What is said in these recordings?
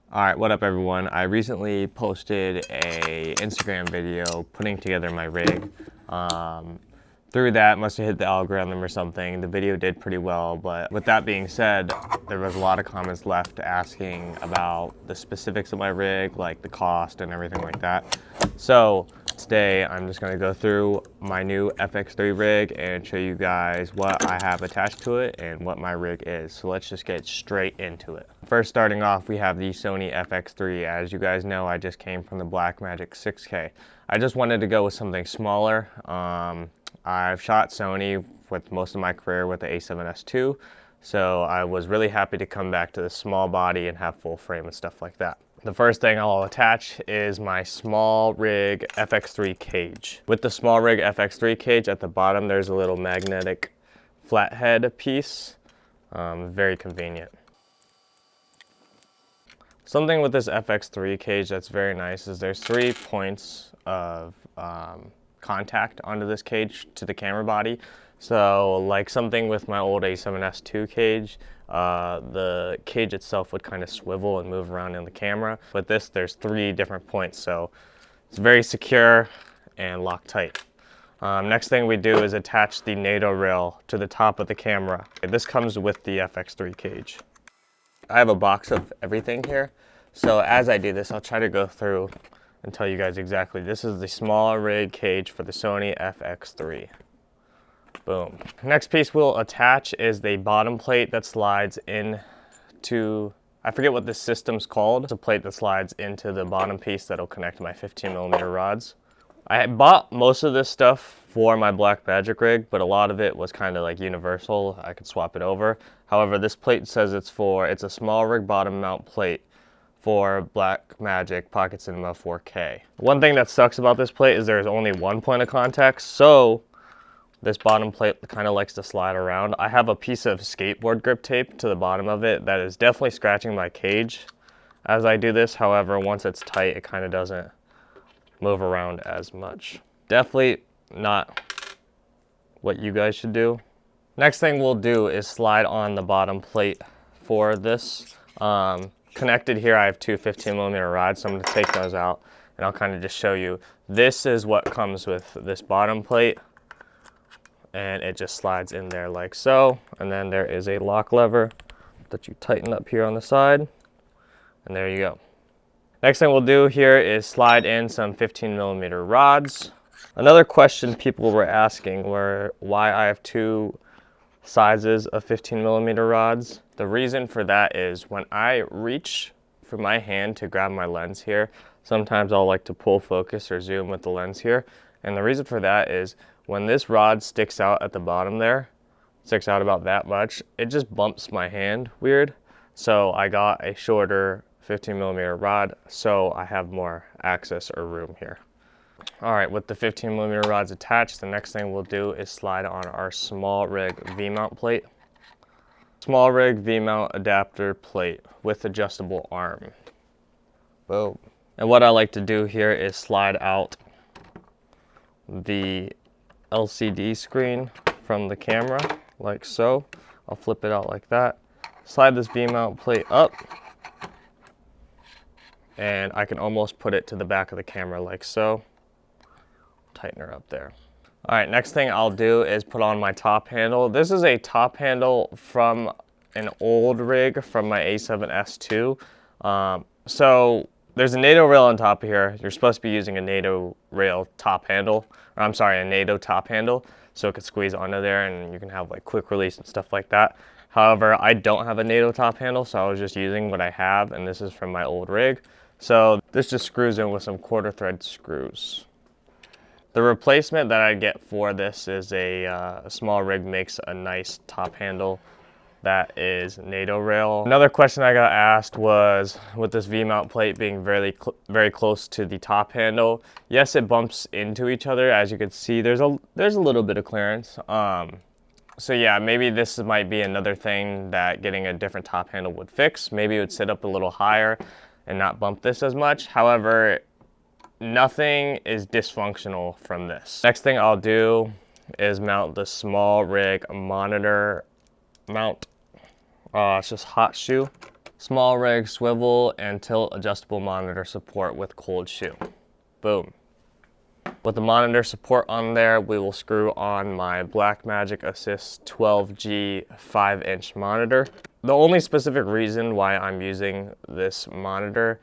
Alright, what up everyone? I recently posted a Instagram video putting together my rig. Through that, must have hit the algorithm or something. The video did pretty well, but with that being said, there was a lot of comments left asking about the specifics of my rig, like the cost and everything like that. So today I'm just going to go through my new FX3 rig and show you guys what I have attached to it and what my rig is. So let's just get straight into it. First, starting off, we have the Sony FX3. As you guys know, I just came from the Blackmagic 6K. I just wanted to go with something smaller. I've shot Sony with most of my career with the A7S II, so I was really happy to come back to the small body and have full frame and stuff like that. The first thing I'll attach is my small rig FX3 cage. With the small rig FX3 cage, at the bottom there's a little magnetic flathead piece, very convenient. Something with this FX3 cage that's very nice is there's 3 points of contact onto this cage to the camera body. So like something with my old A7S II cage, the cage itself would kind of swivel and move around in the camera. With this, there's 3 different points, so it's very secure and locked tight. Next thing we do is attach the NATO rail to the top of the camera. This comes with the FX3 cage. I have a box of everything here, so as I do this, I'll try to go through and tell you guys exactly. This is the small rig cage for the Sony FX3. Boom. Next piece we'll attach is the bottom plate that slides into, I forget what this system's called. It's a plate that slides into the bottom piece that'll connect my 15mm rods. I bought most of this stuff for my Blackmagic rig, but a lot of it was kind of like universal. I could swap it over. However, this plate says it's a small rig bottom mount plate for Blackmagic Pocket Cinema 4K. One thing that sucks about this plate is there's only one point of contact, so this bottom plate kind of likes to slide around. I have a piece of skateboard grip tape to the bottom of it that is definitely scratching my cage as I do this. However, once it's tight, it kind of doesn't move around as much. Definitely not what you guys should do. Next thing we'll do is slide on the bottom plate for this. Connected here, I have 2 15mm rods, so I'm going to take those out and I'll kind of just show you. This is what comes with this bottom plate, and it just slides in there like so. And then there is a lock lever that you tighten up here on the side, and there you go. Next thing we'll do here is slide in some 15mm rods. Another question people were asking were why I have 2 sizes of 15mm rods. The reason for that is when I reach for my hand to grab my lens here, sometimes I'll like to pull focus or zoom with the lens here. And the reason for that is when this rod sticks out at the bottom there, sticks out about that much, it just bumps my hand weird. So I got a shorter 15mm rod so I have more access or room here. Alright, with the 15mm rods attached, the next thing we'll do is slide on our small rig V-mount plate. Small rig V-mount adapter plate with adjustable arm. Boom. And what I like to do here is slide out the LCD screen from the camera like so. I'll flip it out like that. Slide this V-mount plate up, and I can almost put it to the back of the camera like so. Tighten her up there. All right, next thing I'll do is put on my top handle. This is a top handle from an old rig from my A7S II. So there's a NATO rail on top of here. You're supposed to be using a NATO rail top handle, or I'm sorry, a NATO top handle, so it could squeeze onto there and you can have like quick release and stuff like that. However, I don't have a NATO top handle, so I was just using what I have, and this is from my old rig. So this just screws in with some 1/4 thread screws. The replacement that I get for this is a small rig makes a nice top handle that is NATO rail. Another question I got asked was, with this V-mount plate being very close to the top handle, yes, it bumps into each other. As you can see, there's a little bit of clearance. So yeah, maybe this might be another thing that getting a different top handle would fix. Maybe it would sit up a little higher and not bump this as much. However, nothing is dysfunctional from this. Next thing I'll do is mount the small rig monitor mount. It's just hot shoe. small rig, swivel, and tilt adjustable monitor support with cold shoe. Boom. With the monitor support on there, we will screw on my Blackmagic Assist 12G 5-inch monitor. The only specific reason why I'm using this monitor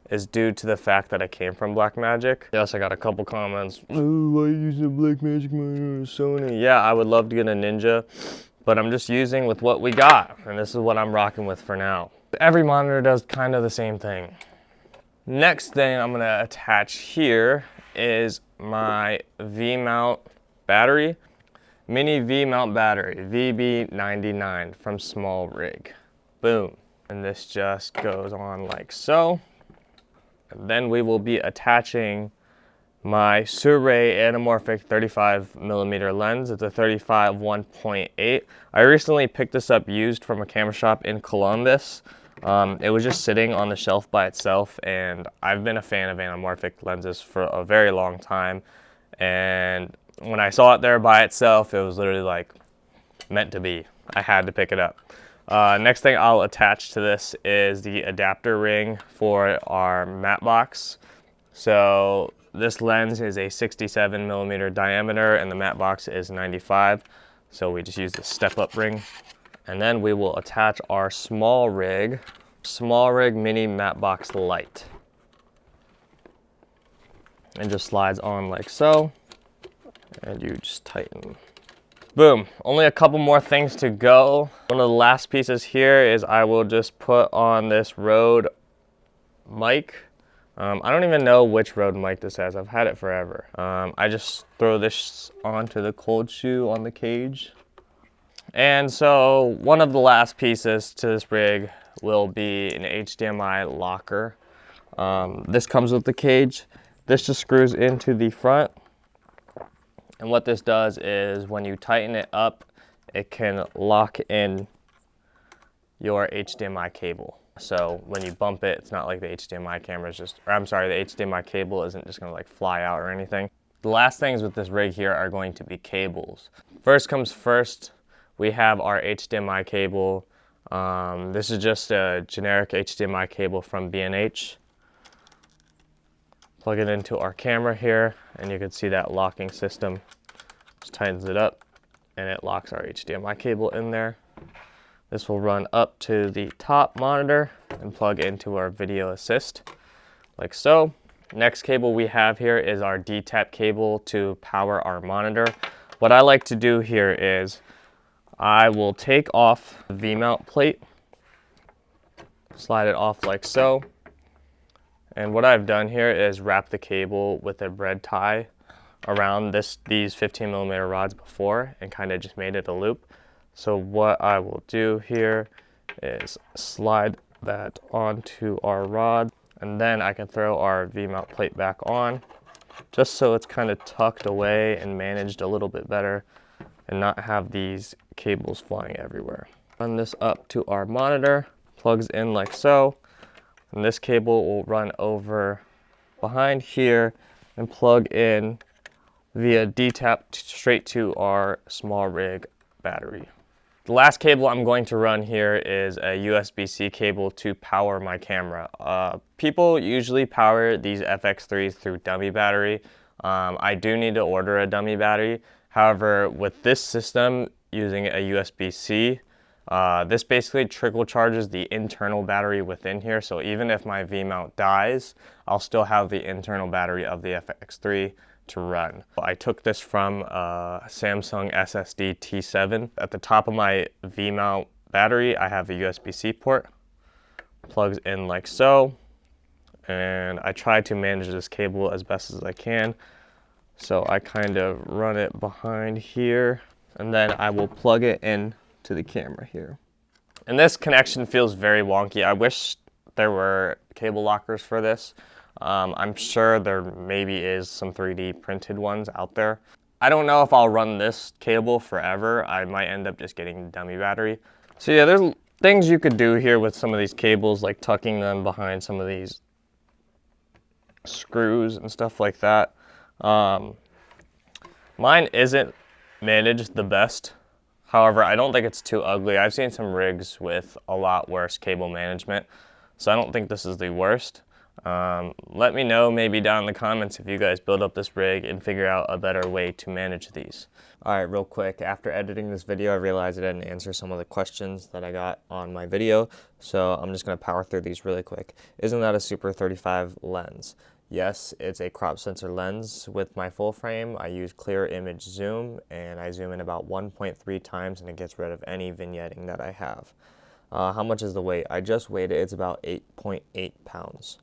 is due to the fact that I came from Blackmagic. Yes, I got a couple comments. Oh, why are you using a Blackmagic monitor, Sony? Yeah, I would love to get a Ninja, but I'm just using with what we got, and this is what I'm rocking with for now. Every monitor does kind of the same thing. Next thing I'm gonna attach here is my V-mount battery. Mini V-mount battery, VB99 from Small Rig. Boom. And this just goes on like so. And then we will be attaching my Sony ANAMORPHIC 35mm lens. It's a 35 1.8. I recently picked this up used from a camera shop in Columbus. It was just sitting on the shelf by itself, and I've been a fan of anamorphic lenses for a very long time. And when I saw it there by itself, it was literally like meant to be. I had to pick it up. Next thing I'll attach to this is the adapter ring for our matte box. So this lens is a 67mm diameter and the matte box is 95. So we just use the step-up ring. And then we will attach our Small Rig Mini Matte Box Light. And just slides on like so. And you just tighten. Boom, only a couple more things to go. One of the last pieces here is I will just put on this Rode mic. I don't even know which Rode mic this has. I've had it forever. I just throw this onto the cold shoe on the cage. And so one of the last pieces to this rig will be an HDMI locker. This comes with the cage. This just screws into the front. And what this does is when you tighten it up, it can lock in your HDMI cable. So when you bump it, it's not like the HDMI camera is just, or I'm sorry, the HDMI cable isn't just gonna like fly out or anything. The last things with this rig here are going to be cables. First comes first, we have our HDMI cable. This is just a generic HDMI cable from B&H. Plug it into our camera here, and you can see that locking system. Just tightens it up, and it locks our HDMI cable in there. This will run up to the top monitor and plug into our video assist, like so. Next cable we have here is our D-tap cable to power our monitor. What I like to do here is I will take off the V-mount plate, slide it off like so. And what I've done here is wrap the cable with a red tie around these 15mm rods before and kind of just made it a loop. So what I will do here is slide that onto our rod, and then I can throw our V-mount plate back on just so it's kind of tucked away and managed a little bit better and not have these cables flying everywhere. Run this up to our monitor, plugs in like so. And this cable will run over behind here and plug in via D-tap straight to our Small Rig battery. The last cable I'm going to run here is a USB-C cable to power my camera. People usually power these FX3s through dummy battery. I do need to order a dummy battery. However, with this system using a USB-C, this basically trickle charges the internal battery within here, so even if my V-mount dies, I'll still have the internal battery of the FX3 to run. I took this from a Samsung SSD T7. At the top of my V-mount battery, I have a USB-C port. Plugs in like so, and I try to manage this cable as best as I can. So I kind of run it behind here, and then I will plug it in to the camera here. And this connection feels very wonky. I wish there were cable lockers for this. I'm sure there maybe is some 3D printed ones out there. I don't know if I'll run this cable forever. I might end up just getting a dummy battery. So yeah, there's things you could do here with some of these cables, like tucking them behind some of these screws and stuff like that. Mine isn't managed the best. However, I don't think it's too ugly. I've seen some rigs with a lot worse cable management, so I don't think this is the worst. Let me know maybe down in the comments if you guys build up this rig and figure out a better way to manage these. Alright, real quick, after editing this video, I realized I didn't answer some of the questions that I got on my video, so I'm just going to power through these really quick. Isn't that a Super 35 lens? Yes, it's a crop sensor lens. With my full frame, I use clear image zoom, and I zoom in about 1.3 times, and it gets rid of any vignetting that I have. How much is the weight? I just weighed it. It's about 8.8 pounds.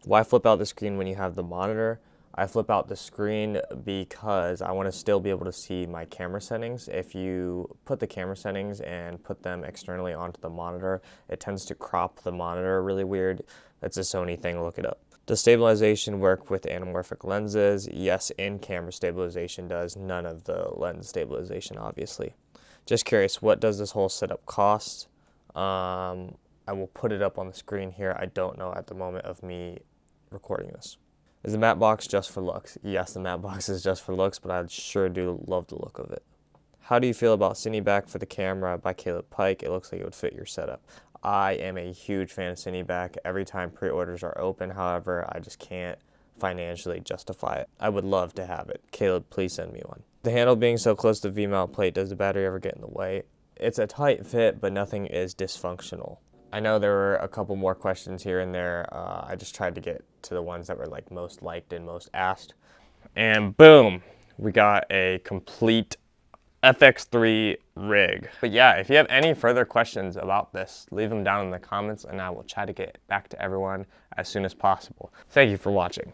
Why flip out the screen when you have the monitor? I flip out the screen because I want to still be able to see my camera settings. If you put the camera settings and put them externally onto the monitor, it tends to crop the monitor really weird. It's a Sony thing, look it up. Does stabilization work with anamorphic lenses? Yes, in-camera stabilization does. None of the lens stabilization, obviously. Just curious, what does this whole setup cost? I will put it up on the screen here. I don't know at the moment of me recording this. Is the matte box just for looks? Yes, the matte box is just for looks, but I sure do love the look of it. How do you feel about Cineback for the camera by Caleb Pike? It looks like it would fit your setup. I am a huge fan of Cineback. Every time pre-orders are open, however, I just can't financially justify it. I would love to have it. Caleb, please send me one. The handle being so close to the V-mount plate, does the battery ever get in the way? It's a tight fit, but nothing is dysfunctional. I know there were a couple more questions here and there. I just tried to get to the ones that were like most liked and most asked. And boom, we got a complete FX3 rig. But yeah, if you have any further questions about this, leave them down in the comments and I will try to get back to everyone as soon as possible. Thank you for watching.